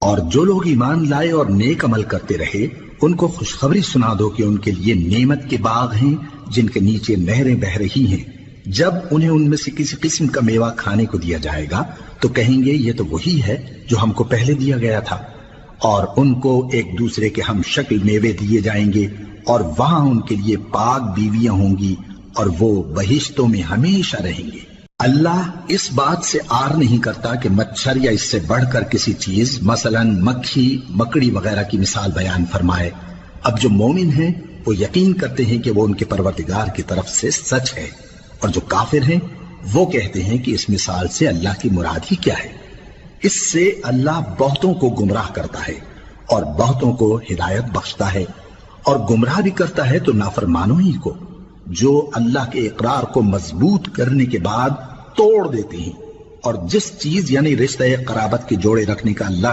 اور جو لوگ ایمان لائے اور نیک عمل کرتے رہے ان کو خوشخبری سنا دو کہ ان کے لیے نعمت کے باغ ہیں جن کے نیچے نہریں بہہ رہی ہیں. جب انہیں ان میں سے کسی قسم کا میوہ کھانے کو دیا جائے گا تو کہیں گے یہ تو وہی ہے جو ہم کو پہلے دیا گیا تھا. اور ان کو ایک دوسرے کے ہم شکل میوے دیے جائیں گے اور وہاں ان کے لیے پاک بیویاں ہوں گی اور وہ بہشتوں میں ہمیشہ رہیں گے. اللہ اس بات سے آر نہیں کرتا کہ مچھر یا اس سے بڑھ کر کسی چیز مثلا مکھی مکڑی وغیرہ کی مثال بیان فرمائے. اب جو مومن ہیں وہ یقین کرتے ہیں کہ وہ ان کے پروردگار کی طرف سے سچ ہے، اور جو کافر ہیں وہ کہتے ہیں کہ اس مثال سے اللہ کی مراد ہی کیا ہے. اس سے اللہ بہتوں کو گمراہ کرتا ہے اور بہتوں کو ہدایت بخشتا ہے، اور گمراہ بھی کرتا ہے تو نافرمانوں ہی کو، جو اللہ کے اقرار کو مضبوط کرنے کے بعد توڑ دیتے ہیں. اور جس چیز یعنی رشتہ قرابت کے جوڑے رکھنے کا اللہ